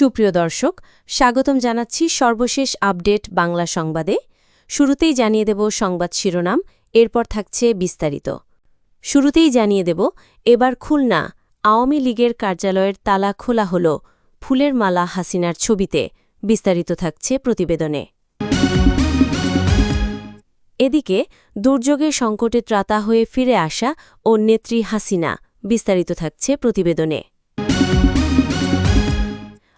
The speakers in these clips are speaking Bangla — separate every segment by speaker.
Speaker 1: সুপ্রিয় দর্শক, স্বাগতম জানাচ্ছি সর্বশেষ আপডেট বাংলা সংবাদে। শুরুতেই জানিয়ে দেব সংবাদ শিরোনাম, এরপর থাকছে বিস্তারিত। শুরুতেই জানিয়ে দেব, এবার খুলনা আওয়ামী লীগের কার্যালয়ের তালা খোলা হল, ফুলের মালা হাসিনার ছবিতে। বিস্তারিত থাকছে প্রতিবেদনে। এদিকে দুর্যোগের সংকটে ত্রাতা হয়ে ফিরে আসা ও নেত্রী হাসিনা। বিস্তারিত থাকছে প্রতিবেদনে।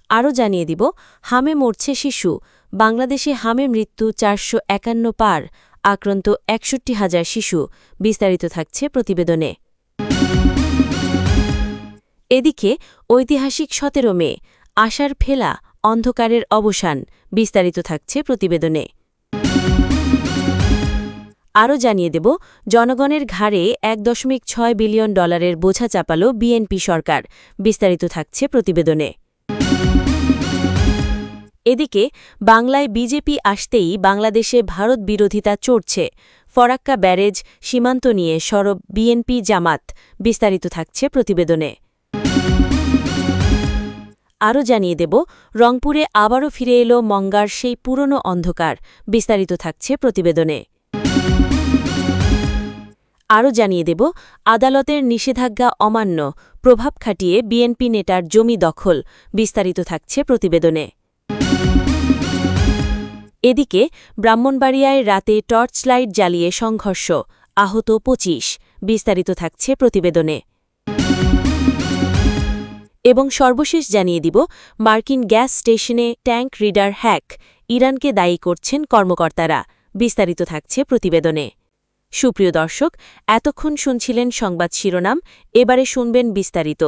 Speaker 1: আরও জানিয়ে দিব, হামে মরছে শিশু, বাংলাদেশে হামে মৃত্যু 451 পার, আক্রান্ত 61,000 শিশু। বিস্তারিত থাকছে প্রতিবেদনে। এদিকে ঐতিহাসিক 17 মে, আশার ফেলা, অন্ধকারের অবসান। বিস্তারিত থাকছে প্রতিবেদনে। আরও জানিয়ে দেব, জনগণের ঘাড়ে $1.6 বিলিয়ন বোঝা চাপাল বিএনপি সরকার। বিস্তারিত থাকছে প্রতিবেদনে। এদিকে বাংলায় বিজেপি আসতেই বাংলাদেশে ভারত বিরোধিতা চড়ছে, ফরাক্কা ব্যারেজ সীমান্ত নিয়ে সরব বিএনপি জামাত। বিস্তারিত থাকছে প্রতিবেদনে। আরও জানিয়ে দেব, রংপুরে আবারও ফিরে এলো মঙ্গার সেই পুরনো অন্ধকার। বিস্তারিত থাকছে প্রতিবেদনে। আরও জানিয়ে দেব, আদালতের নিষেধাজ্ঞা অমান্য, প্রভাব খাটিয়ে বিএনপি নেতার জমি দখল। বিস্তারিত থাকছে প্রতিবেদনে। এদিকে ব্রাহ্মণবাড়িয়ায় রাতে টর্চ লাইট জ্বালিয়ে সংঘর্ষ, আহত 25। বিস্তারিত থাকছে প্রতিবেদনে। এবং সর্বশেষ জানিয়ে দিব, মার্কিন গ্যাস স্টেশনে ট্যাঙ্ক রিডার হ্যাক, ইরানকে দায়ী করছেন কর্মকর্তারা। বিস্তারিত থাকছে প্রতিবেদনে। সুপ্রিয় দর্শক, এতক্ষণ শুনছিলেন সংবাদ শিরোনাম, এবারে শুনবেন বিস্তারিত।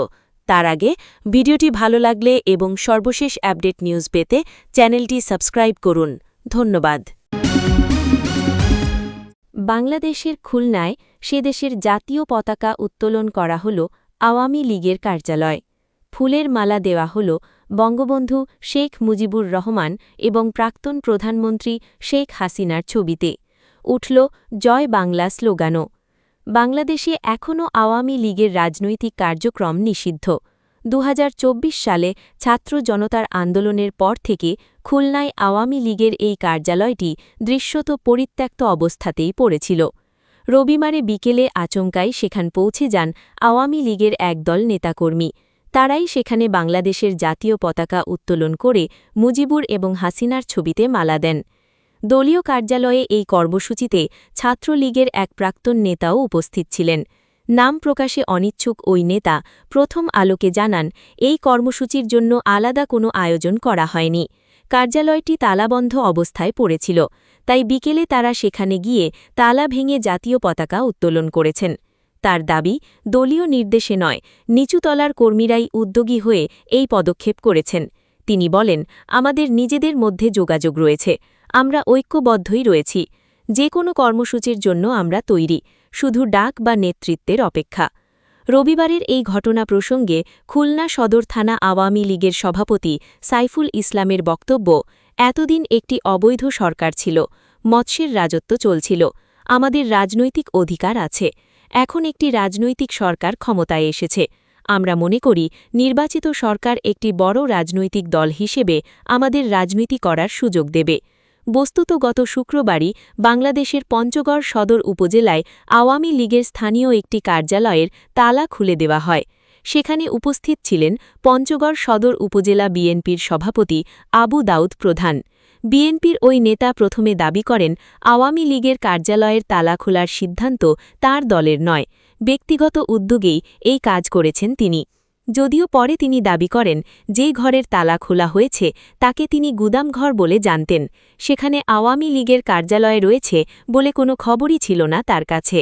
Speaker 1: তার আগে ভিডিওটি ভালো লাগলে এবং সর্বশেষ আপডেট নিউজ পেতে চ্যানেলটি সাবস্ক্রাইব করুন। ধন্যবাদ। বাংলাদেশের খুলনায় সে দেশের জাতীয় পতাকা উত্তোলন করা হল আওয়ামী লীগের কার্যালয়। ফুলের মালা দেওয়া হল বঙ্গবন্ধু শেখ মুজিবুর রহমান এবং প্রাক্তন প্রধানমন্ত্রী শেখ হাসিনার ছবিতে। উঠল জয় বাংলা স্লোগানও। বাংলাদেশে এখনও আওয়ামী লীগের রাজনৈতিক কার্যক্রম নিষিদ্ধ। 2024 সালে ছাত্র জনতার আন্দোলনের পর থেকে খুলনায় আওয়ামী লীগের এই কার্যালয়টি দৃশ্যত পরিত্যক্ত অবস্থাতেই পড়েছিল। রবিবারে বিকেলে আচমকাই সেখান পৌঁছে যান আওয়ামী লীগের একদল নেতাকর্মী। তারাই সেখানে বাংলাদেশের জাতীয় পতাকা উত্তোলন করে মুজিবুর এবং হাসিনার ছবিতে মালা দেন। দলীয় কার্যালয়ে এই কর্মসূচিতে ছাত্রলীগের এক প্রাক্তন নেতাও উপস্থিত ছিলেন। নাম প্রকাশে অনিচ্ছুক ওই নেতা প্রথম আলোকে জানান, এই কর্মসূচির জন্য আলাদা কোনো আয়োজন করা হয়নি। কার্যালয়টি তালাবন্ধ অবস্থায় পড়েছিল, তাই বিকেলে তারা সেখানে গিয়ে তালা ভেঙে জাতীয় পতাকা উত্তোলন করেছেন। তার দাবি, দলীয় নির্দেশে নয়, নিচুতলার কর্মীরাই উদ্যোগী হয়ে এই পদক্ষেপ করেছেন। তিনি বলেন, আমাদের নিজেদের মধ্যে যোগাযোগ রয়েছে, আমরা ঐক্যবদ্ধই রয়েছি। যে কোনো কর্মসূচির জন্য আমরা তৈরি, শুধু ডাক বা নেতৃত্বের অপেক্ষা। রবিবারের এই ঘটনা প্রসঙ্গে খুলনা সদর থানা আওয়ামী লীগের সভাপতি সাইফুল ইসলামের বক্তব্য, এতদিন একটি অবৈধ সরকার ছিল, মৎস্যের রাজত্ব চলছিল। আমাদের রাজনৈতিক অধিকার আছে। এখন একটি রাজনৈতিক সরকার ক্ষমতায় এসেছে। আমরা মনে করি নির্বাচিত সরকার একটি বড় রাজনৈতিক দল হিসেবে আমাদের রাজনীতি করার সুযোগ দেবে। বস্তুত গত শুক্রবারই বাংলাদেশের পঞ্চগড় সদর উপজেলায় আওয়ামী লীগের স্থানীয় একটি কার্যালয়ের তালা খুলে দেওয়া হয়। সেখানে উপস্থিত ছিলেন পঞ্চগড় সদর উপজেলা বিএনপির সভাপতি আবু দাউদ প্রধান। বিএনপির ওই নেতা প্রথমে দাবি করেন, আওয়ামী লীগের কার্যালয়ের তালা খোলার সিদ্ধান্ত তার দলের নয়, ব্যক্তিগত উদ্যোগেই এই কাজ করেছেন তিনি। যদিও পরে তিনি দাবি করেন, যে ঘরের তালা খোলা হয়েছে তাকে তিনি গুদামঘর বলে জানতেন। সেখানে আওয়ামী লীগের কার্যালয় রয়েছে বলে কোনো খবরই ছিল না তার কাছে।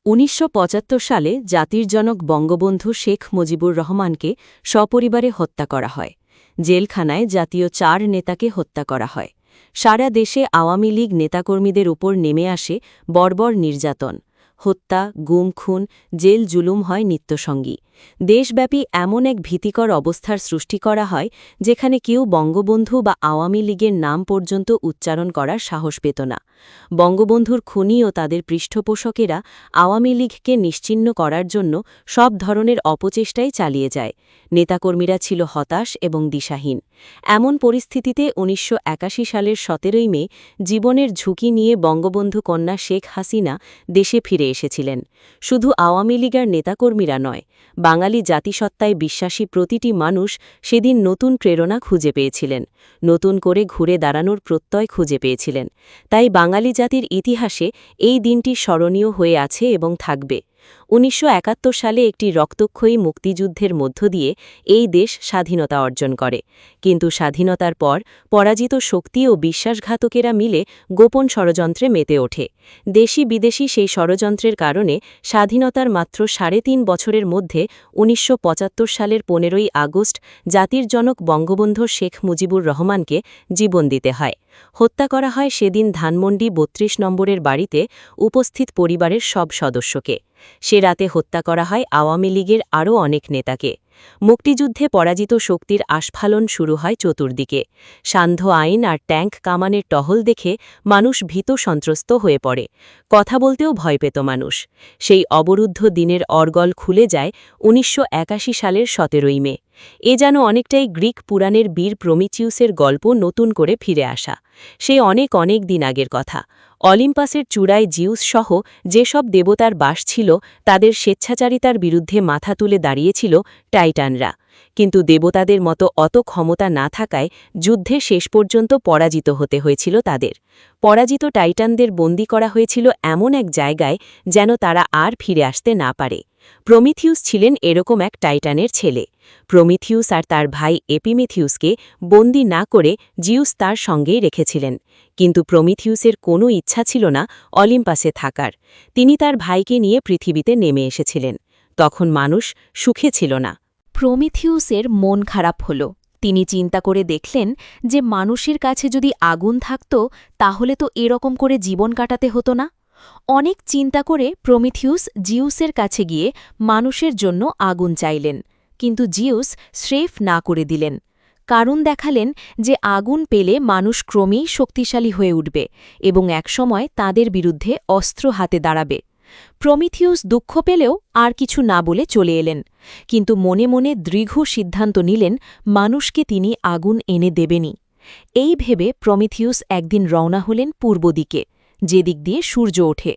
Speaker 1: 1975 সালে জাতির জনক বঙ্গবন্ধু শেখ মুজিবুর রহমানকে সপরিবারে হত্যা করা হয়। জেলখানায় জাতীয় 4 নেতাকে হত্যা করা হয়। সারা দেশে আওয়ামী লীগ নেতাকর্মীদের উপর নেমে আসে বর্বর নির্যাতন। হত্যা, গুম খুন, জেল জুলুম হয় নিত্যসঙ্গী। দেশব্যাপী এমন এক ভীতিকর অবস্থার সৃষ্টি করা হয় যেখানে কেউ বঙ্গবন্ধু বা আওয়ামী লীগের নাম পর্যন্ত উচ্চারণ করার সাহস পেত না। বঙ্গবন্ধুর খুনি ও তাদের পৃষ্ঠপোষকেরা আওয়ামী লীগকে নিশ্চিহ্ন করার জন্য সব ধরনের অপচেষ্টাই চালিয়ে যায়। নেতাকর্মীরা ছিল হতাশ এবং দিশাহীন। এমন পরিস্থিতিতে ১৯৮১ সালের ১৭ই মে জীবনের ঝুঁকি নিয়ে বঙ্গবন্ধু কন্যা শেখ হাসিনা দেশে ফিরে এসেছিলেন। শুধু আওয়ামী লীগের নেতাকর্মীরা নয়, বাঙালি জাতিসত্তায় বিশ্বাসী প্রতিটি মানুষ সেদিন নতুন প্রেরণা খুঁজে পেয়েছিলেন, নতুন করে ঘুরে দাঁড়ানোর প্রত্যয় খুঁজে পেয়েছিলেন। তাই বাঙালি জাতির ইতিহাসে এই দিনটি স্মরণীয় হয়ে আছে এবং থাকবে। ১৯৭১ সালে একটি রক্তক্ষয়ী মুক্তিযুদ্ধের মধ্য দিয়ে এই দেশ স্বাধীনতা অর্জন করে। কিন্তু স্বাধীনতার পর পরাজিত শক্তি ও বিশ্বাসঘাতকেরা মিলে গোপন ষড়যন্ত্রে মেতে ওঠে। দেশি বিদেশি সেই ষড়যন্ত্রের কারণে স্বাধীনতার মাত্র ৩.৫ বছরের মধ্যে ১৯৭৫ সালের ১৫ই আগস্ট জাতির জনক বঙ্গবন্ধু শেখ মুজিবুর রহমানকে জীবন দিতে হয়। হত্যা করা হয় সেদিন ধানমন্ডি ৩২ নম্বরের বাড়িতে উপস্থিত পরিবারের সব সদস্যকে। সে রাতে হত্যা করা হয় আওয়ামী লীগের আরও অনেক নেতাকে। মুক্তিযুদ্ধে পরাজিত শক্তির আস্ফালন শুরু হয় চতুর্দিকে। সান্ধ্য আইন আর ট্যাঙ্ক কামানের টহল দেখে মানুষ ভীত সন্ত্রস্ত হয়ে পড়ে। কথা বলতেও ভয় পেত মানুষ। সেই অবরুদ্ধ দিনের অর্গল খুলে যায় ১৯৮১ সালের ১৭ই মে। এ যেন অনেকটাই গ্রিক পুরাণের বীর প্রমিথিউসের গল্প নতুন করে ফিরে আসা। সেই অনেক অনেক দিন আগের কথা। অলিম্পাসের চূড়ায় জিউস সহ যেসব দেবতার বাস ছিল তাদের স্বেচ্ছাচারিতার বিরুদ্ধে মাথা তুলে দাঁড়িয়েছিল টাইটানরা। কিন্তু দেবতাদের মতো অত ক্ষমতা না থাকায় যুদ্ধে শেষ পর্যন্ত পরাজিত হতে হয়েছিল তাদের। পরাজিত টাইটানদের বন্দী করা হয়েছিল এমন এক জায়গায় যেন তারা আর ফিরে আসতে না পারে। প্রমিথিউস ছিলেন এরকম এক টাইটানের ছেলে। প্রমিথিউস আর তার ভাই এপিমেথিউসকে বন্দী না করে জিউস তার সঙ্গেই রেখেছিলেন। কিন্তু প্রমিথিউসের কোনো ইচ্ছা ছিল না অলিম্পাসে থাকার। তিনি তার ভাইকে নিয়ে পৃথিবীতে নেমে এসেছিলেন। তখন মানুষ সুখে ছিল না।
Speaker 2: প্রমিথিউসের মন খারাপ হল। তিনি চিন্তা করে দেখলেন যে মানুষের কাছে যদি আগুন থাকত তাহলে তো এরকম করে জীবন কাটাতে হতো না। অনেক চিন্তা করে প্রমিথিউস জিউসের কাছে গিয়ে মানুষের জন্য আগুন চাইলেন, কিন্তু জিউস স্রেফ না করে দিলেন। কারণ দেখালেন যে আগুন পেলে মানুষ ক্রমেই শক্তিশালী হয়ে উঠবে এবং একসময় তাদের বিরুদ্ধে অস্ত্র হাতে দাঁড়াবে। প্রমিথিউস দুঃখ পেলেও আর কিছু না বলে চলে এলেন, কিন্তু মনে মনে দৃঢ় সিদ্ধান্ত নিলেন মানুষকে তিনি আগুন এনে দেবেনই। এই ভেবে প্রমিথিউস একদিন রওনা হলেন পূর্ব দিকে, যেদিক দিয়ে সূর্য ওঠে।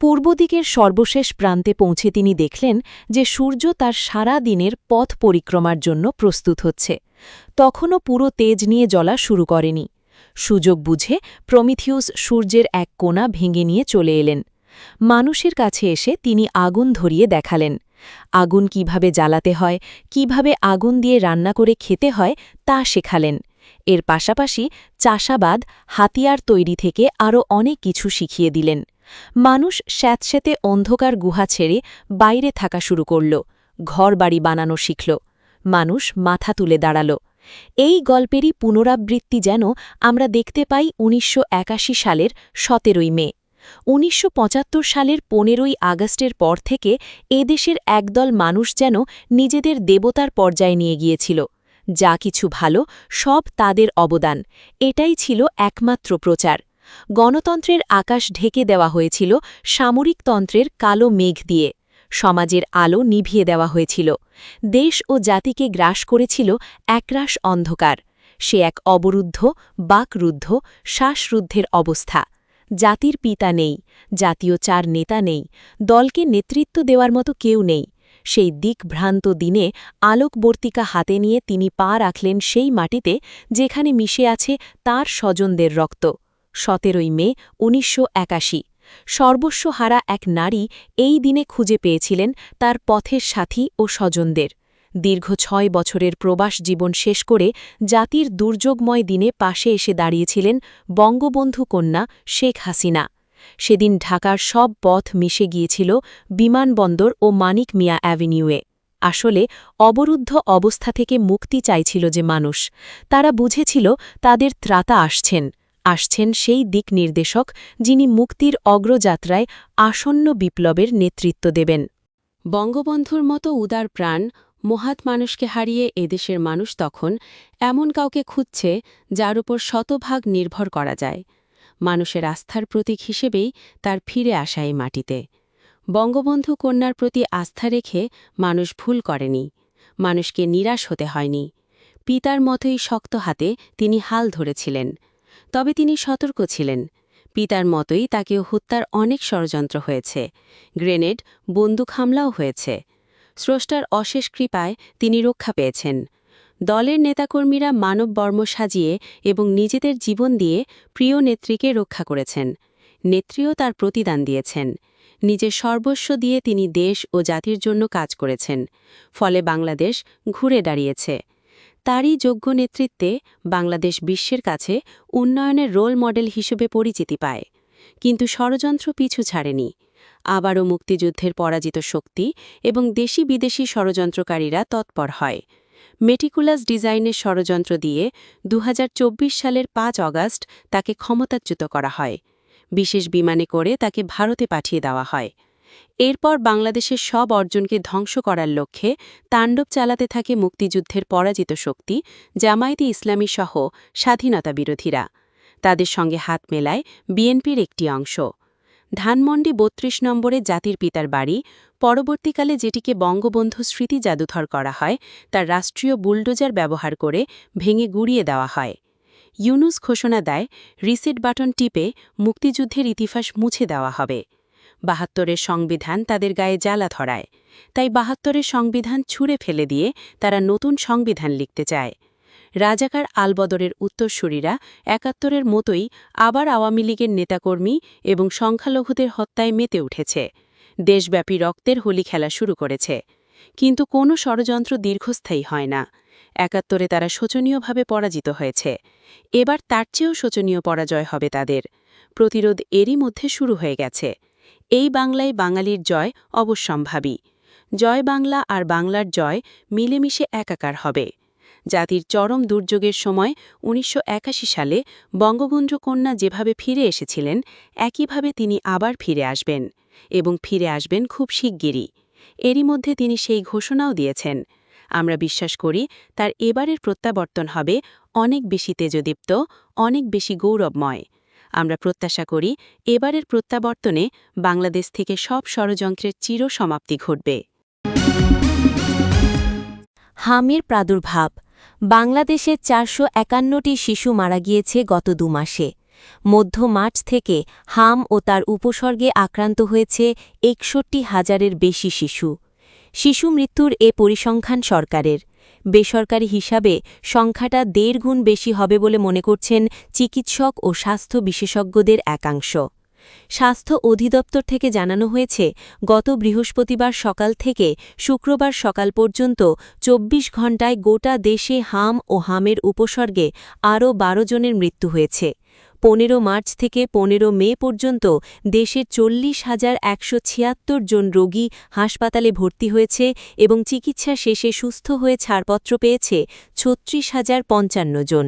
Speaker 2: পূর্ব দিকের সর্বশেষ প্রান্তে পৌঁছে তিনি দেখলেন যে সূর্য তার সারা দিনের পথ পরিক্রমার জন্য প্রস্তুত হচ্ছে। তখনও পুরো তেজ নিয়ে জ্বলা শুরু করেনি। সুযোগ বুঝে প্রমিথিউস সূর্যের এক কোণা ভেঙে নিয়ে চলে এলেন। মানুষের কাছে এসে তিনি আগুন ধরিয়ে দেখালেন। আগুন কিভাবে জ্বালাতে হয়, কিভাবে আগুন দিয়ে রান্না করে খেতে হয় তা শেখালেন। এর পাশাপাশি চাষাবাদ, হাতিয়ার তৈরি থেকে আরও অনেক কিছু শিখিয়ে দিলেন। মানুষ স্যাঁতস্যাঁতে অন্ধকার গুহা ছেড়ে বাইরে থাকা শুরু করল, ঘরবাড়ি বানানো শিখল। মানুষ মাথা তুলে দাঁড়াল। এই গল্পেরই পুনরাবৃত্তি যেন আমরা দেখতে পাই ১৯৮১ সালের ১৭ই মে। ১৯৭৫ সালের ১৫ই আগস্টের পর থেকে এদেশের একদল মানুষ যেন নিজেদের দেবতার পর্যায়ে নিয়ে গিয়েছিল। যা কিছু ভালো সব তাদের অবদান, এটাই ছিল একমাত্র প্রচার। গণতন্ত্রের আকাশ ঢেকে দেওয়া হয়েছিল সামরিকতন্ত্রের কালো মেঘ দিয়ে। সমাজের আলো নিভিয়ে দেওয়া হয়েছিল। দেশ ও জাতিকে গ্রাস করেছিল একরাশ অন্ধকার। সে এক অবরুদ্ধ, বাকরুদ্ধ, শ্বাসরুদ্ধের অবস্থা। জাতির পিতা নেই, জাতীয় চার নেতা নেই, দলকে নেতৃত্ব দেওয়ার মতো কেউ নেই। সেই দিকভ্রান্ত দিনে আলোকবর্তিকা হাতে নিয়ে তিনি পা রাখলেন সেই মাটিতে যেখানে মিশে আছে তার স্বজনদের রক্ত। ১৭ই মে ১৯৮১। সর্বস্বহারা এক নারী এই দিনে খুঁজে পেয়েছিলেন তার পথের সাথী ও স্বজনদের। দীর্ঘ ৬ বছরের প্রবাস জীবন শেষ করে জাতির দুর্যোগময় দিনে পাশে এসে দাঁড়িয়েছিলেন বঙ্গবন্ধু কন্যা শেখ হাসিনা। সেদিন ঢাকার সব পথ মিশে গিয়েছিল বিমানবন্দর ও মানিক মিয়া অ্যাভিনিউয়ে। আসলে অবরুদ্ধ অবস্থা থেকে মুক্তি চাইছিল যে মানুষ, তারা বুঝেছিল তাদের ত্রাতা আসছেন, আসছেন সেই দিক নির্দেশক যিনি মুক্তির অগ্রযাত্রায় আসন্ন বিপ্লবের নেতৃত্ব দেবেন।
Speaker 1: বঙ্গবন্ধুর মতো উদার প্রাণ মহাৎ মানুষকে হারিয়ে এদেশের মানুষ তখন এমন কাউকে খুঁজছে যার উপর শতভাগ নির্ভর করা যায়। মানুষের আস্থার প্রতীক হিসেবেই তার ফিরে আসা এই মাটিতে। বঙ্গবন্ধু কন্যার প্রতি আস্থা রেখে মানুষ ভুল করেনি, মানুষকে নিরাশ হতে হয়নি। পিতার মতোই শক্ত হাতে তিনি হাল ধরেছিলেন। তবে তিনি সতর্ক ছিলেন। পিতার মতোই তাকেও হত্যার অনেক ষড়যন্ত্র হয়েছে, গ্রেনেড, বন্দুক হামলাও হয়েছে। স্রষ্টার অশেষ কৃপায় তিনি রক্ষা পেয়েছেন। দলের নেতাকর্মীরা মানব বর্ম সাজিয়ে এবং নিজেদের জীবন দিয়ে প্রিয় নেত্রীকে রক্ষা করেছেন। নেত্রীও তার প্রতিদান দিয়েছেন। নিজের সর্বস্ব দিয়ে তিনি দেশ ও জাতির জন্য কাজ করেছেন। ফলে বাংলাদেশ ঘুরে দাঁড়িয়েছে। তারই যোগ্য নেতৃত্বে বাংলাদেশ বিশ্বের কাছে উন্নয়নের রোল মডেল হিসেবে পরিচিতি পায়। কিন্তু ষড়যন্ত্র পিছু ছাড়েনি। আবারও মুক্তিযুদ্ধের পরাজিত শক্তি এবং দেশি বিদেশি ষড়যন্ত্রকারীরা তৎপর হয়। মেটিকুলাস ডিজাইনের ষড়যন্ত্র দিয়ে ২০২৪ সালের ৫ অগাস্ট তাকে ক্ষমতাচ্যুত করা হয়। বিশেষ বিমানে করে তাকে ভারতে পাঠিয়ে দেওয়া হয়। এরপর বাংলাদেশের সব অর্জনকে ধ্বংস করার লক্ষ্যে তাণ্ডব চালাতে থাকে মুক্তিযুদ্ধের পরাজিত শক্তি জামায়াতে ইসলামী সহ স্বাধীনতা বিরোধীরা। তাদের সঙ্গে হাত মেলায় বিএনপির একটি অংশ। ধানমন্ডি ৩২ নম্বরে জাতির পিতার বাড়ি, পরবর্তীকালে যেটিকে বঙ্গবন্ধু স্মৃতি জাদুঘর করা হয়, তার রাষ্ট্রীয় বুলডোজার ব্যবহার করে ভেঙে গুড়িয়ে দেওয়া হয়। ইউনূস ঘোষণা দেয়, রিসেট বাটন টিপে মুক্তিযুদ্ধের ইতিহাস মুছে দেওয়া হবে। ৭২-এর সংবিধান তাদের গায়ে জ্বালা ধরায়। তাই ৭২-এর সংবিধান ছুঁড়ে ফেলে দিয়ে তারা নতুন সংবিধান লিখতে চায়। রাজাকার আলবদরের উত্তরসূরিরা ৭১-এর মতোই আবার আওয়ামী লীগের নেতাকর্মী এবং সংখ্যালঘুদের হত্যায় মেতে উঠেছে। দেশব্যাপী রক্তের হোলি খেলা শুরু করেছে। কিন্তু কোনো ষড়যন্ত্র দীর্ঘস্থায়ী হয় না। ৭১-এ তারা শোচনীয়ভাবে পরাজিত হয়েছে। এবার তার চেয়েও শোচনীয় পরাজয় হবে তাদের। প্রতিরোধ এরই মধ্যে শুরু হয়ে গেছে। এই বাংলায় বাঙালির জয় অবশ্যম্ভাবী। জয় বাংলা আর বাংলার জয় মিলেমিশে একাকার হবে। জাতির চরম দুর্যোগের সময় ১৯৮১ সালে বঙ্গবন্ধু কন্যা যেভাবে ফিরে এসেছিলেন, একইভাবে তিনি আবার ফিরে আসবেন, এবং ফিরে আসবেন খুব শিগগিরই। এরই মধ্যে তিনি সেই ঘোষণাও দিয়েছেন। আমরা বিশ্বাস করি তার এবারের প্রত্যাবর্তন হবে অনেক বেশি তেজদীপ্ত, অনেক বেশি গৌরবময়। আমরা প্রত্যাশা করি এবারের প্রত্যাবর্তনে বাংলাদেশ থেকে সব ষড়যন্ত্রের চিরসমাপ্তি ঘটবে।
Speaker 2: হামের প্রাদুর্ভাব। বাংলাদেশে ৪৫১টি শিশু মারা গিয়েছে গত ২ মাসে। মধ্য মার্চ থেকে হাম ও তার উপসর্গে আক্রান্ত হয়েছে ৬১,০০০-এর বেশি শিশু। শিশু মৃত্যুর এ পরিসংখ্যান সরকারের। বেসরকারি হিসাবে সংখ্যাটা ১.৫ গুণ বেশি হবে বলে মনে করছেন চিকিৎসক ও স্বাস্থ্য বিশেষজ্ঞদের একাংশ। স্বাস্থ্য অধিদপ্তর থেকে জানানো হয়েছে, গত বৃহস্পতিবার সকাল থেকে শুক্রবার সকাল পর্যন্ত ২৪ ঘণ্টায় গোটা দেশে হাম ও হামের উপসর্গে আরও ১২ জনের মৃত্যু হয়েছে। ১৫ মার্চ থেকে ১৫ মে পর্যন্ত দেশের ৪০,১৭৬ জন রোগী হাসপাতালে ভর্তি হয়েছে এবং চিকিৎসা শেষে সুস্থ হয়ে ছাড়পত্র পেয়েছে ৩৬,০৫৫ জন।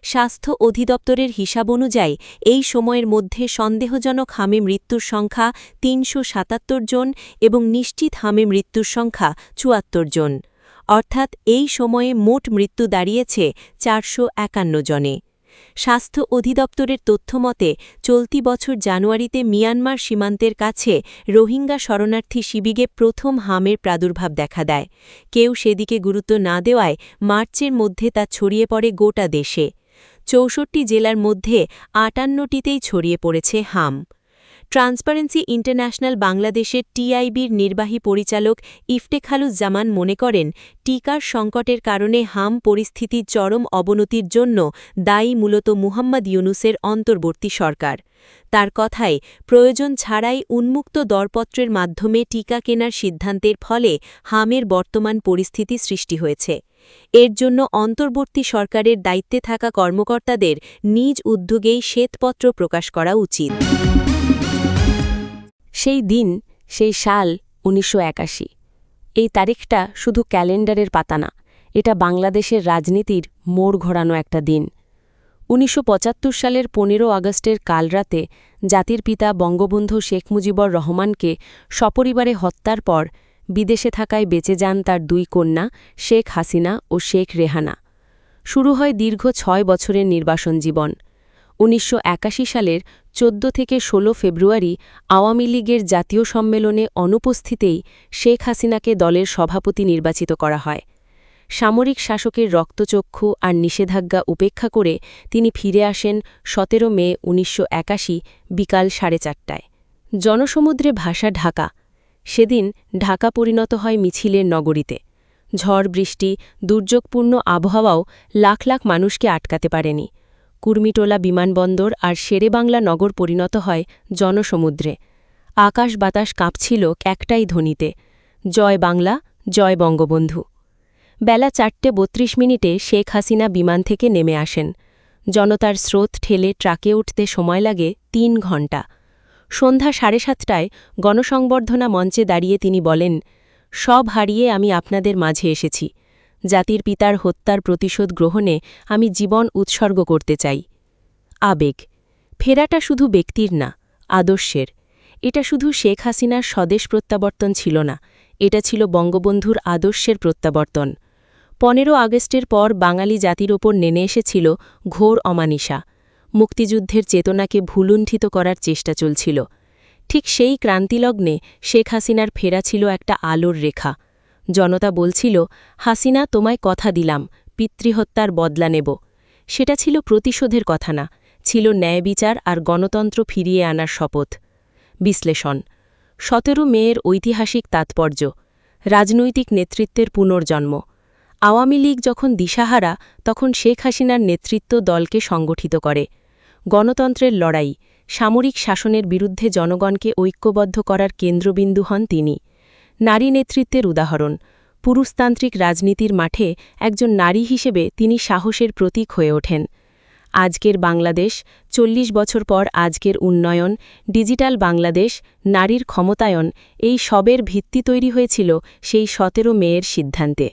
Speaker 2: স্বাস্থ্য অধিদপ্তরের হিসাব অনুযায়ী এই সময়ের মধ্যে সন্দেহজনক হামে মৃত্যুর সংখ্যা ৩৭৭ জন এবং নিশ্চিত হামে মৃত্যুর সংখ্যা ৭৪ জন। অর্থাৎ এই সময়ে মোট মৃত্যু দাঁড়িয়েছে ৪৫১ জনে। স্বাস্থ্য অধিদপ্তরের তথ্যমতে চলতি বছর জানুয়ারিতে মিয়ানমার সীমান্তের কাছে রোহিঙ্গা শরণার্থী শিবিরে প্রথম হামের প্রাদুর্ভাব দেখা দেয়। কেউ সেদিকে গুরুত্ব না দেওয়ায় মার্চের মধ্যে তা ছড়িয়ে পড়ে গোটা দেশে। ৬৪ জেলার মধ্যে ৫৮টিতেই ছড়িয়ে পড়েছে হাম। ট্রান্সপারেন্সি ইন্টারন্যাশনাল বাংলাদেশের টিআইবির নির্বাহী পরিচালক ইফতেখারুজ্জামান মনে করেন, টিকার সংকটের কারণে হাম পরিস্থিতির চরম অবনতির জন্য দায়ী মূলত মুহাম্মদ ইউনূসের অন্তর্বর্তী সরকার। তার কথায়, প্রয়োজন ছাড়াই উন্মুক্ত দরপত্রের মাধ্যমে টিকা কেনার সিদ্ধান্তের ফলে হামের বর্তমান পরিস্থিতি সৃষ্টি হয়েছে। এর জন্য অন্তর্বর্তী সরকারের দায়িত্বে থাকা কর্মকর্তাদের নিজ উদ্যোগেই শ্বেতপত্র প্রকাশ করা উচিত। সেই দিন, সেই সাল ১৯৮১। এই তারিখটা শুধু ক্যালেন্ডারের পাতা না, এটা বাংলাদেশের রাজনীতির মোড় ঘোরানো একটা দিন।
Speaker 1: ১৯৭৫ সালের ১৫ আগস্টের কালরাতে জাতির পিতা বঙ্গবন্ধু শেখ মুজিবুর রহমানকে সপরিবারে হত্যার পর বিদেশে থাকায় বেঁচে যান তার দুই কন্যা শেখ হাসিনা ও শেখ রেহানা। শুরু হয় দীর্ঘ ৬ বছরের নির্বাসন জীবন। ১৯৮১ সালের ১৪ থেকে ১৬ ফেব্রুয়ারি আওয়ামী লীগের জাতীয় সম্মেলনে অনুপস্থিতেই শেখ হাসিনাকে দলের সভাপতি নির্বাচিত করা হয়। সামরিক শাসকের রক্তচক্ষু আর নিষেধাজ্ঞা উপেক্ষা করে তিনি ফিরে আসেন ১৭ মে ১৯৮১ বিকাল ৪:৩০টায়। জনসমুদ্রে ভাসা ঢাকা। সেদিন ঢাকা পরিণত হয় মিছিলের নগরীতে। ঝড় বৃষ্টি, দুর্যোগপূর্ণ আবহাওয়াও লাখ লাখ মানুষকে আটকাতে পারেনি। কুর্মিটোলা বিমানবন্দর আর শেরেবাংলা নগর পরিণত হয় জনসমুদ্রে। আকাশ বাতাস কাঁপছিল একটাই ধ্বনিতে, জয় বাংলা, জয় বঙ্গবন্ধু। বেলা ৪:৩২ শেখ হাসিনা বিমান থেকে নেমে আসেন। জনতার স্রোত ঠেলে ট্রাকে উঠতে সময় লাগে ৩ ঘণ্টা। সন্ধ্যা ৭:৩০টায় গণসংবর্ধনা মঞ্চে দাঁড়িয়ে তিনি বলেন, সব হারিয়ে আমি আপনাদের মাঝে এসেছি। জাতির পিতার হত্যার প্রতিশোধ গ্রহণে আমি জীবন উৎসর্গ করতে চাই। আবেগ। ফেরাটা শুধু ব্যক্তির না, আদর্শের। এটা শুধু শেখ হাসিনার স্বদেশ প্রত্যাবর্তন ছিল না, এটা ছিল বঙ্গবন্ধুর আদর্শের প্রত্যাবর্তন। ১৫ আগস্টের পর বাঙালি জাতির ওপর নেমে এসেছিল ঘোর অমানিসা। মুক্তিযুদ্ধের চেতনাকে ভুলুণ্ঠিত করার চেষ্টা চলছিল। ঠিক সেই ক্রান্তিলগ্নে শেখ হাসিনার ফেরা ছিল একটা আলোর রেখা। জনতা বলছিল, হাসিনা, তোমায় কথা দিলাম, পিতৃহত্যার বদলা নেব। সেটা ছিল প্রতিশোধের কথা না, ছিল ন্যায় বিচার আর গণতন্ত্র ফিরিয়ে আনার শপথ। বিশ্লেষণ। ১৭ মেয়ের ঐতিহাসিক তাৎপর্য। রাজনৈতিক নেতৃত্বের পুনর্জন্ম। আওয়ামী লীগ যখন দিশাহারা, তখন শেখ হাসিনার নেতৃত্ব দলকে সংগঠিত করে। গণতন্ত্রের লড়াই, সামরিক শাসনের বিরুদ্ধে জনগণকে ঐক্যবদ্ধ করার কেন্দ্রবিন্দু হন তিনি। নারী নেতৃত্বের উদাহরণ। পুরুষতান্ত্রিক রাজনীতির মাঠে একজন নারী হিসেবে তিনি সাহসের প্রতীক হয়ে ওঠেন। আজকের বাংলাদেশ, ৪০ বছর পর আজকের উন্নয়ন, ডিজিটাল বাংলাদেশ, নারীর ক্ষমতায়ন, এই সবের ভিত্তি তৈরি হয়েছিল সেই ১৭ মেয়ের সিদ্ধান্তে।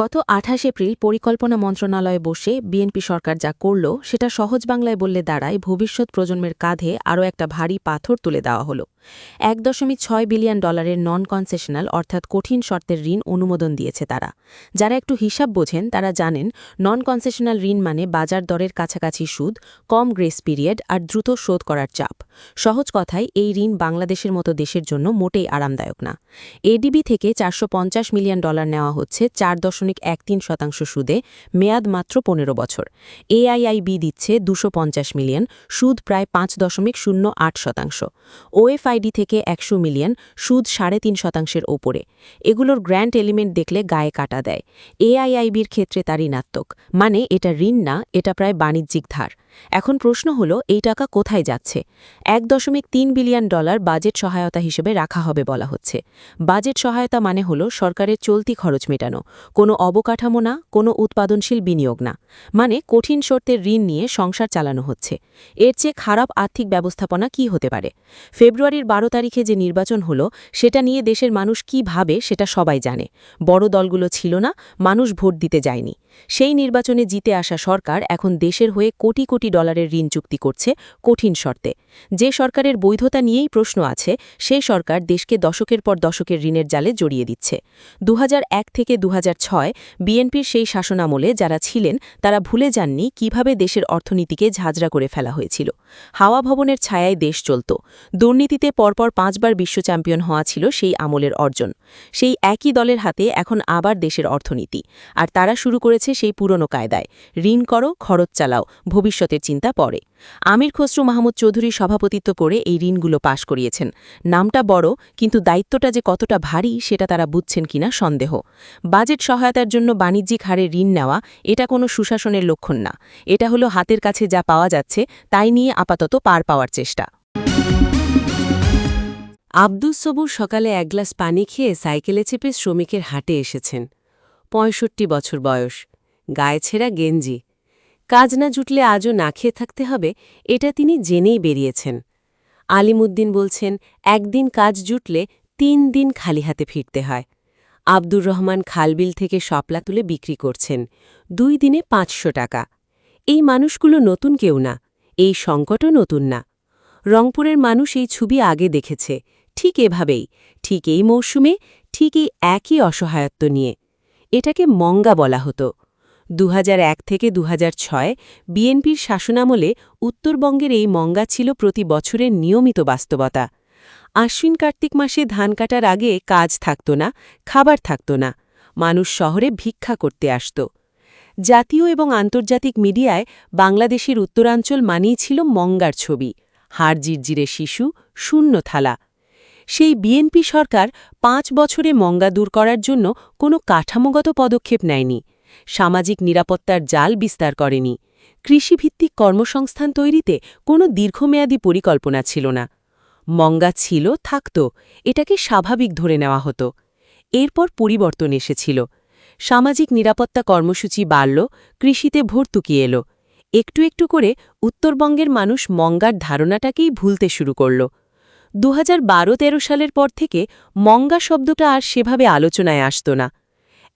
Speaker 2: গত ২৮ এপ্রিল পরিকল্পনা মন্ত্রণালয়ে বসে বিএনপি সরকার যা করল, সেটা সহজ বাংলায় বললে দাঁড়ায় ভবিষ্যৎ প্রজন্মের কাঁধে আরও একটা ভারী পাথর তুলে দেওয়া হলো। $১.৬ বিলিয়ন নন কনসেশনাল অর্থাৎ কঠিন শর্তের ঋণ অনুমোদন দিয়েছে তারা। যারা একটু হিসাব বোঝেন তারা জানেন, নন কনসেশনাল ঋণ মানে বাজার দরের কাছাকাছি সুদ, কম গ্রেস পিরিয়ড আর দ্রুত শোধ করার চাপ। সহজ কথায়, এই ঋণ বাংলাদেশের মতো দেশের জন্য মোটেই আরামদায়ক না। এডিবি থেকে $৪৫০ মিলিয়ন নেওয়া হচ্ছে ৪.১৩% সুদে, মেয়াদ মাত্র ১৫ বছর। এআইআইবি দিচ্ছে $২৫০ মিলিয়ন, সুদ প্রায় ৫.০৮%। ওএফআইডি থেকে ১০০ মিলিয়ন, সুদ ৩.৫%-এর ওপরে। এগুলোর গ্র্যান্ট এলিমেন্ট দেখলে গায়ে কাটা দেয়। এআইআইবির ক্ষেত্রে তা ঋণাত্মক, মানে এটা ঋণ না, এটা প্রায় বাণিজ্যিক ধার। এখন প্রশ্ন হলো, এই টাকা কোথায় যাচ্ছে? $১.৩ বিলিয়ন বাজেট সহায়তা হিসেবে রাখা হবে বলা হচ্ছে। বাজেট সহায়তা মানে হলো সরকারের চলতি খরচ মেটানো, কোনো অবকাঠামো না, কোনো উৎপাদনশীল বিনিয়োগ না। মানে কঠিন শর্তের ঋণ নিয়ে সংসার চালানো হচ্ছে। এর চেয়ে খারাপ আর্থিক ব্যবস্থাপনা কি হতে পারে? ফেব্রুয়ারির ১২ তারিখে যে নির্বাচন হলো, সেটা নিয়ে দেশের মানুষ কি ভাবে সেটা সবাই জানে। বড় দলগুলো ছিল না, মানুষ ভোট দিতে যায়নি। সেই নির্বাচনে জিতে আসা সরকার এখন দেশের হয়ে কোটি কোটি ডলারের ঋণ চুক্তি করছে কঠিন শর্তে। যে সরকারের বৈধতা নিয়েই প্রশ্ন আছে, সেই সরকার দেশকে দশকের পর দশকের ঋণের জালে জড়িয়ে দিচ্ছে। ২০০১ থেকে ২০০৬ বিএনপির সেই শাসনামলে যারা ছিলেন তারা ভুলে যাননি কিভাবে দেশের অর্থনীতিকে ঝাঁঝরা করে ফেলা হয়েছিল। হাওয়া ভবনের ছায়ায় দেশ চলত। দুর্নীতিতে পরপর ৫ বার বিশ্ব চ্যাম্পিয়ন হওয়া ছিল সেই আমলের অর্জন। সেই একই দলের হাতে এখন আবার দেশের অর্থনীতি, আর তারা শুরু করেছে সেই পুরনো কায়দায়, ঋণ করো, খরচ চালাও, ভবিষ্যতের চিন্তা পরে। আমির খসরু মাহমুদ চৌধুরী সভাপতিত্ব করে এই ঋণগুলো পাশ করিয়েছেন। নামটা বড়, কিন্তু দায়িত্বটা যে কতটা ভারী সেটা তারা বুঝছেন কিনা সন্দেহ। বাজেট সহায়তার জন্য বাণিজ্যিক হারে ঋণ নেওয়া, এটা কোনো সুশাসনের লক্ষণ না। এটা হলো হাতের কাছে যা পাওয়া যাচ্ছে তাই নিয়ে আপাতত পার পাওয়ার চেষ্টা।
Speaker 1: আব্দুস সবুর সকালে ১ গ্লাস পানি খেয়ে সাইকেলে চেপে শ্রমিকের হাটে এসেছেন। ৬৫ বছর বয়স, গায়ে ছেঁড়া গেঞ্জি। কাজ না জুটলে আজও না খেয়ে থাকতে হবে, এটা তিনি জেনেই বেরিয়েছেন। আলিমুদ্দিন বলছেন, একদিন কাজ জুটলে ৩ দিন খালি হাতে ফিরতে হয়। আব্দুর রহমান খালবিল থেকে শাপলা তুলে বিক্রি করছেন 2 দিনে 500 টাকা। এই মানুষগুলো নতুন কেউ না, এই সংকটও নতুন না। রংপুরের মানুষ এই ছবি আগে দেখেছে, ঠিক এভাবেই, ঠিক এই মৌসুমে, ঠিক এই একই অসহায়ত্ব নিয়ে। এটাকে মঙ্গা বলা হতো। 2001 থেকে 2006 বিএনপির শাসনামলে উত্তরবঙ্গের এই মঙ্গা ছিল প্রতি বছরের নিয়মিত বাস্তবতা। আশ্বিন-কার্তিক মাসে ধান কাটার আগে কাজ থাকত না, খাবার থাকত না, মানুষ শহরে ভিক্ষা করতে আসত। জাতীয় এবং আন্তর্জাতিক মিডিয়ায় বাংলাদেশের উত্তরাঞ্চল মানেই ছিল মঙ্গার ছবি, হাড় জিরজিরে শিশু, শূন্য থালা। সেই বিএনপি সরকার 5 বছরে মঙ্গা দূর করার জন্য কোনো কাঠামোগত পদক্ষেপ নেয়নি, সামাজিক নিরাপত্তার জাল বিস্তার করেনি, কৃষিভিত্তিক কর্মসংস্থান তৈরিতে কোনো দীর্ঘমেয়াদী পরিকল্পনা ছিল না। মঙ্গা ছিল, থাকত, এটাকে স্বাভাবিক ধরে নেওয়া হতো। এরপর পরিবর্তন এসেছিল। সামাজিক নিরাপত্তা কর্মসূচি বাড়ল, কৃষিতে ভর্তুকি এলো। একটু একটু করে উত্তরবঙ্গের মানুষ মঙ্গার ধারণাটাকেই ভুলতে শুরু করল। 2012-13 সালের পর থেকে মঙ্গা শব্দটা আর সেভাবে আলোচনায় আসত না।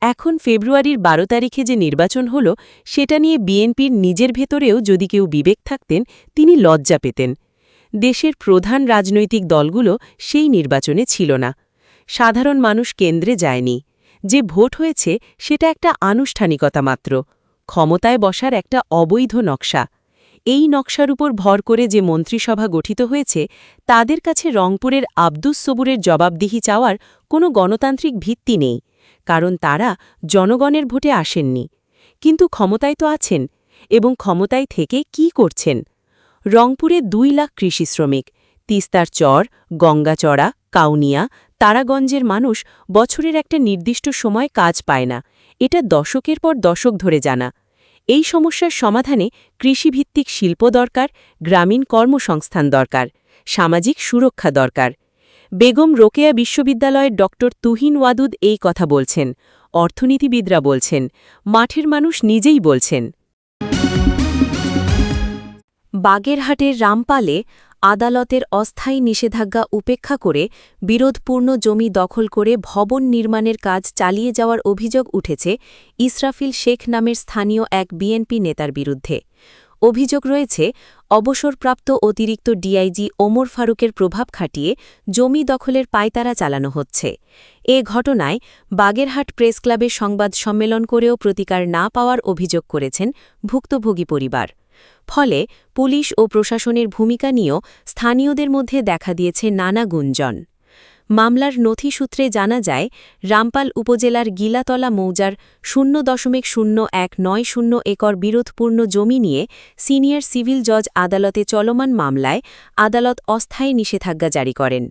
Speaker 1: এখন ফেব্রুয়ারির 12 তারিখে যে নির্বাচন হল, সেটা নিয়ে বিএনপির নিজের ভেতরেও যদি কেউ বিবেক থাকতেন, তিনি লজ্জা পেতেন। দেশের প্রধান রাজনৈতিক দলগুলো সেই নির্বাচনে ছিল না। সাধারণ মানুষ কেন্দ্রে যায়নি। যে ভোট হয়েছে সেটা একটা আনুষ্ঠানিকতা মাত্র, ক্ষমতায় বসার একটা অবৈধ নকশা। এই নকশার উপর ভর করে যে মন্ত্রিসভা গঠিত হয়েছে, তাদের কাছে রংপুরের আব্দুস সবুরের জবাবদিহি চাওয়ার কোনো গণতান্ত্রিক ভিত্তি নেই, কারণ তারা জনগণের ভোটে আসেননি। কিন্তু ক্ষমতায় তো আছেন, এবং ক্ষমতায় থেকে কি করছেন? রংপুরে 2 লাখ কৃষি শ্রমিক, তিস্তার চর, গঙ্গাচড়া, কাউনিয়া, তারাগঞ্জের মানুষ বছরের একটা নির্দিষ্ট সময় কাজ পায় না, এটা দশকের পর দশক ধরে জানা। এই সমস্যার সমাধানে কৃষিভিত্তিক শিল্প দরকার, গ্রামীণ কর্মসংস্থান দরকার, সামাজিক সুরক্ষা দরকার। বেগম রোকেয়া বিশ্ববিদ্যালয়ের ডক্টর তুহিন ওয়াদুদ এই কথা বলছেন, অর্থনীতিবিদরা বলছেন, মাঠের মানুষ নিজেই বলছেন।
Speaker 2: বাগেরহাটের রামপালে আদালতের অস্থায়ী নিষেধাজ্ঞা উপেক্ষা করে বিরোধপূর্ণ জমি দখল করে ভবন নির্মাণের কাজ চালিয়ে যাওয়ার অভিযোগ উঠেছে ইসরাফিল শেখ নামের স্থানীয় এক বিএনপি নেতার বিরুদ্ধে। অভিযোগ রয়েছে, অবসরপ্রাপ্ত অতিরিক্ত ডিআইজি ওমর ফারুকের প্রভাব খাটিয়ে জমি দখলের পায়তারা চালানো হচ্ছে। এ ঘটনায় বাগেরহাট প্রেস ক্লাবে সংবাদ সম্মেলন করেও প্রতিকার না পাওয়ার অভিযোগ করেছেন ভুক্তভোগী পরিবার। ফলে পুলিশ ও প্রশাসনের ভূমিকা নিয়েও স্থানীয়দের মধ্যে দেখা দিয়েছে নানা গুঞ্জন। মামলার নথিসূত্রে জানা যায়, রামপাল উপজেলার গিলাতলা মৌজার 0.0190 একর বিরোধপূর্ণ জমি নিয়ে সিনিয়র সিভিল জজ আদালতে চলমান মামলায় আদালত অস্থায়ী নিষেধাজ্ঞা জারি করেন।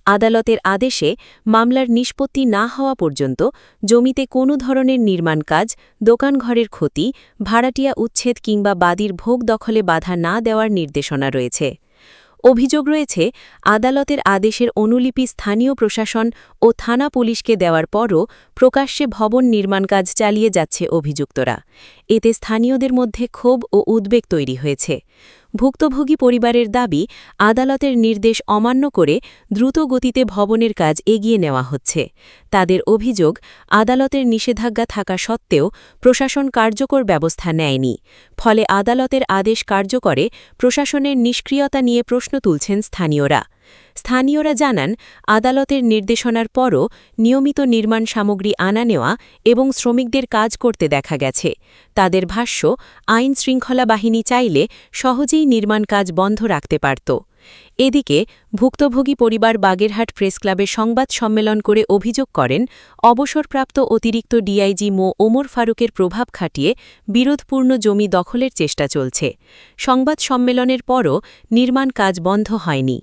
Speaker 2: আদালতের আদেশে মামলার নিষ্পত্তি না হওয়া পর্যন্ত জমিতে কোনো ধরনের নির্মাণ কাজ, দোকানঘরের ক্ষতি, ভাড়াটিয়া উচ্ছেদ কিংবা বাদীর ভোগ দখলে বাধা না দেওয়ার নির্দেশনা রয়েছে। অভিযোগ রয়েছে, আদালতের আদেশের অনুলিপি স্থানীয় প্রশাসন ও থানা পুলিশকে দেওয়ার পরও প্রকাশ্যে ভবন নির্মাণ কাজ চালিয়ে যাচ্ছে অভিযুক্তরা। এতে স্থানীয়দের মধ্যে ক্ষোভ ও উদ্বেগ তৈরি হয়েছে। ভুক্তভোগী পরিবারের দাবি, আদালতের নির্দেশ অমান্য করে দ্রুত গতিতে ভবনের কাজ এগিয়ে নেওয়া হচ্ছে। তাদের অভিযোগ, আদালতের নিষেধাজ্ঞা থাকা সত্ত্বেও প্রশাসন কার্যকর ব্যবস্থা নেয়নি। ফলে আদালতের আদেশ কার্যকরে প্রশাসনের নিষ্ক্রিয়তা নিয়ে প্রশ্ন তুলছেন স্থানীয়রা। স্থানীয়রা জানান, আদালতের নির্দেশনার পরও নিয়মিত নির্মাণ সামগ্রী আনা নেওয়া এবং শ্রমিকদের কাজ করতে দেখা গেছে। তাদের ভাষ্য, আইন শৃঙ্খলা বাহিনী চাইলে সহজেই নির্মাণ কাজ বন্ধ রাখতে পারত। এদিকে ভুক্তভোগী পরিবার বাগেরহাট প্রেস ক্লাবে সংবাদ সম্মেলন করে অভিযোগ করেন, অবসরপ্রাপ্ত অতিরিক্ত ডিআইজি মো ওমর ফারুকের প্রভাব খাটিয়ে বিরোধপূর্ণ জমি দখলের চেষ্টা চলছে। সংবাদ সম্মেলনের পরও নির্মাণ কাজ বন্ধ হয়নি।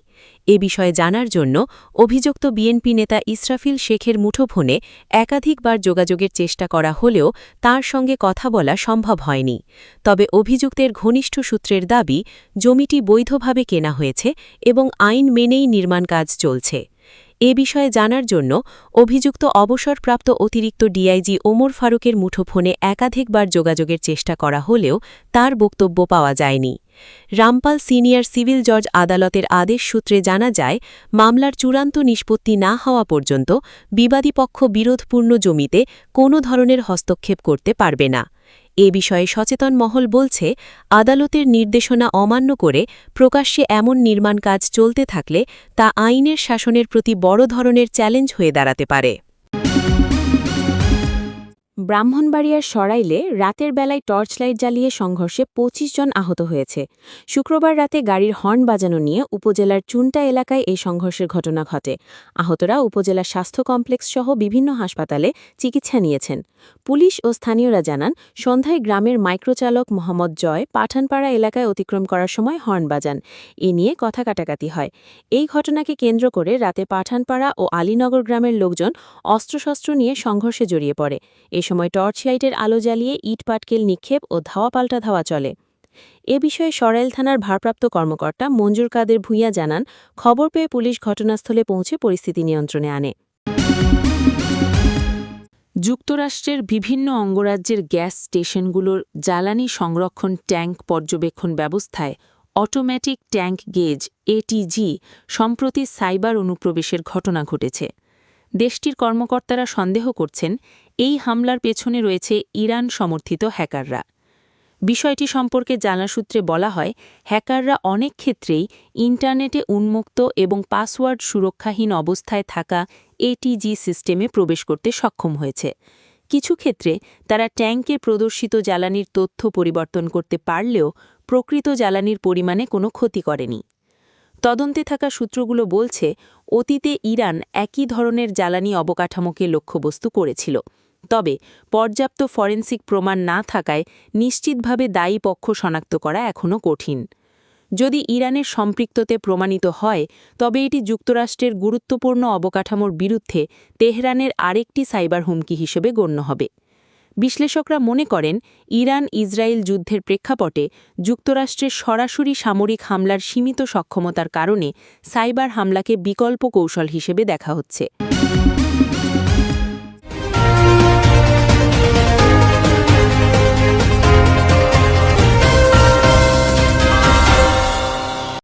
Speaker 2: এ বিষয়ে জানার জন্য অভিযুক্ত বিএনপি নেতা ইসরাফিল শেখের মুঠোফোনে একাধিকবার যোগাযোগের চেষ্টা করা হলেও তার সঙ্গে কথা বলা সম্ভব হয়নি। তবে অভিযুক্তের ঘনিষ্ঠ সূত্রের দাবি, জমিটি বৈধভাবে কেনা হয়েছে এবং আইন মেনেই নির্মাণ কাজ চলছে। এ বিষয়ে জানার জন্য অভিযুক্ত অবসরপ্রাপ্ত অতিরিক্ত ডিআইজি ওমর ফারুকের মুঠোফোনে একাধিকবার যোগাযোগের চেষ্টা করা হলেও তার বক্তব্য পাওয়া যায়নি।
Speaker 1: রামপাল সিনিয়র সিভিল জজ আদালতের আদেশ সূত্রে জানা যায়, মামলার চূড়ান্ত নিষ্পত্তি না হওয়া পর্যন্ত বিবাদী পক্ষ বিরোধপূর্ণ জমিতে কোনো ধরনের হস্তক্ষেপ করতে পারবে না। এ বিষয়ে সচেতন মহল বলছে, আদালতের নির্দেশনা অমান্য করে প্রকাশ্যে এমন নির্মাণ কাজ চলতে থাকলে তা আইনের শাসনের প্রতি বড় ধরনের চ্যালেঞ্জ হয়ে দাঁড়াতে পারে।
Speaker 3: ব্রাহ্মণবাড়িয়ার সরাইলে রাতের বেলায় টর্চ লাইট জ্বালিয়ে সংঘর্ষে ২৫ জন আহত হয়েছে। শুক্রবার রাতে গাড়ির হর্ন বাজানো নিয়ে উপজেলার চুনটা এলাকায় এই সংঘর্ষের ঘটনা ঘটে। আহতরা উপজেলা স্বাস্থ্য কমপ্লেক্স সহ বিভিন্ন হাসপাতালে চিকিৎসা নিয়েছেন। পুলিশ ও স্থানীয়রা জানান, সন্ধ্যায় গ্রামের মাইক্রোচালক মোহাম্মদ জয় পাঠানপাড়া এলাকায় অতিক্রম করার সময় হর্ন বাজান। এ নিয়ে কথা কাটাকাটি হয়। এই ঘটনাকে কেন্দ্র করে রাতে পাঠানপাড়া ও আলীনগর গ্রামের লোকজন অস্ত্রশস্ত্র নিয়ে সংঘর্ষে জড়িয়ে পড়ে। এ সময় টর্চ লাইটের আলো জ্বালিয়ে ইট পাটকেল নিক্ষেপ ও ধাওয়া পাল্টা ধাওয়া চলে। এ বিষয়ে সরাইল থানার ভারপ্রাপ্ত কর্মকর্তা মঞ্জুর কাদের ভূঁইয়া জানান, খবর পেয়ে পুলিশ ঘটনাস্থলে পৌঁছে পরিস্থিতি নিয়ন্ত্রণে আনে।
Speaker 4: যুক্তরাষ্ট্রের বিভিন্ন অঙ্গরাজ্যের গ্যাস স্টেশনগুলোর জ্বালানি সংরক্ষণ ট্যাঙ্ক পর্যবেক্ষণ ব্যবস্থায় অটোমেটিক ট্যাঙ্ক গেজ এটিজি সম্প্রতি সাইবার অনুপ্রবেশের ঘটনা ঘটেছে। দেশটির কর্মকর্তারা সন্দেহ করছেন, এই হামলার পেছনে রয়েছে ইরান সমর্থিত হ্যাকাররা। বিষয়টি সম্পর্কে জানা সূত্রে বলা হয়, হ্যাকাররা অনেক ক্ষেত্রেই ইন্টারনেটে উন্মুক্ত এবং পাসওয়ার্ড সুরক্ষাহীন অবস্থায় থাকা এটিজি সিস্টেমে প্রবেশ করতে সক্ষম হয়েছে। কিছু ক্ষেত্রে তারা ট্যাঙ্কে প্রদর্শিত জ্বালানির তথ্য পরিবর্তন করতে পারলেও প্রকৃত জ্বালানির পরিমাণে কোনো ক্ষতি করেনি। তদন্তে থাকা সূত্রগুলো বলছে, অতীতে ইরান একই ধরনের জ্বালানি অবকাঠামোকে লক্ষ্যবস্তু করেছিল। তবে পর্যাপ্ত ফরেনসিক প্রমাণ না থাকায় নিশ্চিতভাবে দায়ী পক্ষ শনাক্ত করা এখনও কঠিন। যদি ইরানের সম্পৃক্ততে প্রমাণিত হয়, তবে এটি যুক্তরাষ্ট্রের গুরুত্বপূর্ণ অবকাঠামোর বিরুদ্ধে তেহরানের আরেকটি সাইবার হুমকি হিসেবে গণ্য হবে। বিশ্লেষকরা মনে করেন, ইরান ইসরায়েল যুদ্ধের প্রেক্ষাপটে যুক্তরাষ্ট্রের সরাসরি সামরিক হামলার সীমিত সক্ষমতার কারণে সাইবার হামলাকে বিকল্প কৌশল হিসেবে দেখা হচ্ছে।